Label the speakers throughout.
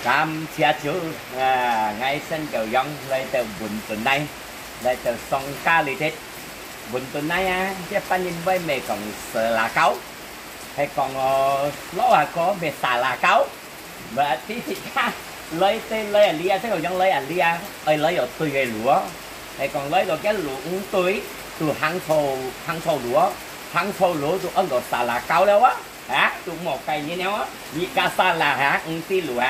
Speaker 1: Cảm謝主ngay sân cầu dông lấy từ buồn tuần này lấy từ sông ca lý thích buồn tuần này á chứ bạn nhìn với mẹ còn sợ là cáu hay còn nó có mẹ xả là cáu và tí thì ca lấy tên lấy à lia thế cầu dông lấy à lia ơi lấy ở tươi cái lúa hay còn lấy được cái lúa tươi từ hàng thầu lúa từ ấn độ xả là cáu đâu á hả từ một cây như nhau á vì ca xả là hả tí lúa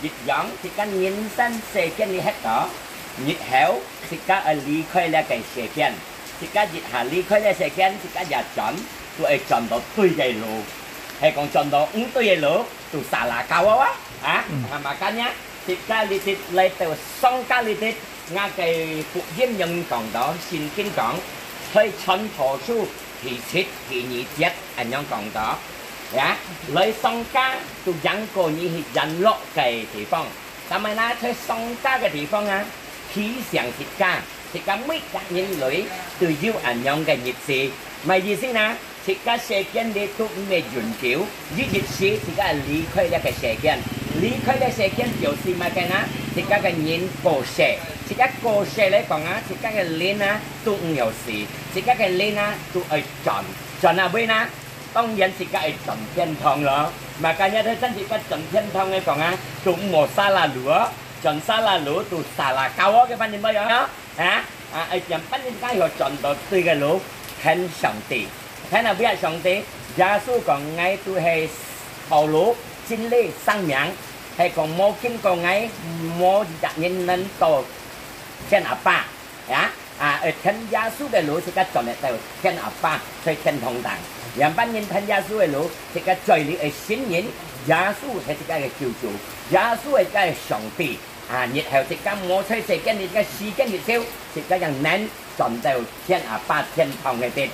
Speaker 1: dịch giống thì các nhân dân sẽ kiến đi hết đó nhiệt héo thì các ở lý khơi là cái sẽ kiến thì các dịch hà lý khơi là sẽ kiến thì các nhà chọn tụi chọn đó tươi dày lù hay còn chọn đó tươi dày lù tụi xả là cao quá á mà các nhá thì các lý thịt lấy từ sông các lý thịt ngay cái phục viên nhân còn đó xin kinh còn hơi chọn thổ su thì thịt thì nhị chết anh nhân còn đó dạ lấy sông cá tôi dẫn cô như dẫn lộ cái địa phương tại mà na thấy sông cá cái địa phương á khí象thịt cá mấy cá nhân lưỡi từ yêu ảnh nhân cái nhiệt sĩ mà gì xí na thịt cá xe kiến để tụi mẹ chuẩn kiểu dưới nhiệt sĩ thịt cá lý khơi ra cái xe kiến kiểu gì mà cái na thịt cá cái nhìn cổ xe thịt cá cổ xe lấy còn á thịt cá cái lên á tụi nhiều sĩ thịt cá cái lên á tụi ở chọn à bên naต้องยันสิกาไอ้จำเทียนทองเหรอมาการยันท่านสิกาจำเทียนทองไงก่อนอ่ะจุ่มหมดซาลาหลัวจนซาลาหลัวตูซาลาเก้าcái phần nhìn bao giờ hảไอ้จำปั้นnhìn cái họ chọn到对cái lỗ thiên上帝睇下邊上帝耶穌講ngay tôi hay hậu lỗ chính lý sang miệng hay còn mua kinh còn ngay mua đặt nhân nên tổ thiên áp ba ở thiên耶穌嘅lỗสิกาchọn嚟到thiên áp ba所以天堂堂人班人睇耶穌嘅路，即個罪孽係先人，耶穌係即個嘅救主，耶穌係即個係上帝然後即個摩西世間你個時間越少，即個人能進到天八天堂嘅地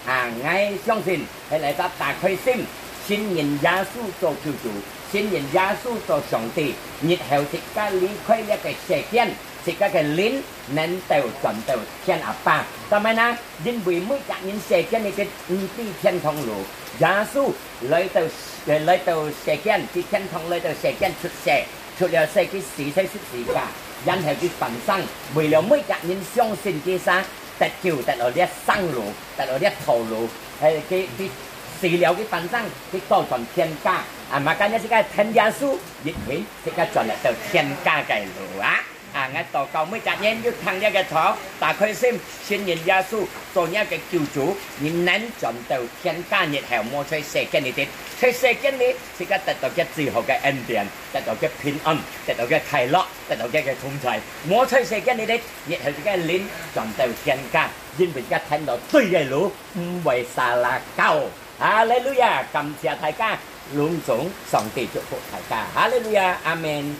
Speaker 1: 我相信係嚟到大開心，先人耶穌做救主，先人耶穌做上帝，然後即個離開呢個世間。thì các cái lính nên đều chọn đều thiên áp ba, tại mà na dân vì mới cả những xe kiến này cái đi thiên thông lũ, giá số lấy từ xe kiến thì thiên thông lấy từ xe kiến xuất là xe cái xe xuất cả, dân theo cái phần xăng vì là mới cả những相信cái啥, tại chiều tại ở đây xăng lũ, tại ở đây thầu lũ, hay cái xì liệu cái phần xăng cái to chọn thiên ca, mà cái này cái thiên giá số dịch thì cái chọn là từ thiên ca cái lũ ngay tổ cầu mới trả nhân như thằng ra cái thọ ta khơi xin nhìn gia su tổ nhà cái cứu chủ nhìn nén chọn đầu thiên ca nhiệt hẻo mua chơi xe cái này chơi xe cái này thì cái tật đầu cái gì họ cái ân tiền tật đầu cái pin âm tật đầu cái khai lọ tật đầu cái thùng trời mua chơi xe cái này đấy nhiệt hẻo cái lính chọn đầu thiên ca nhìn bị cái thanh đó tươi gây lũ vậy xa là cao Hallelujah cầm xe thái ca luôn xuống sòng tỷ chúc phụ thái ca Hallelujah Amen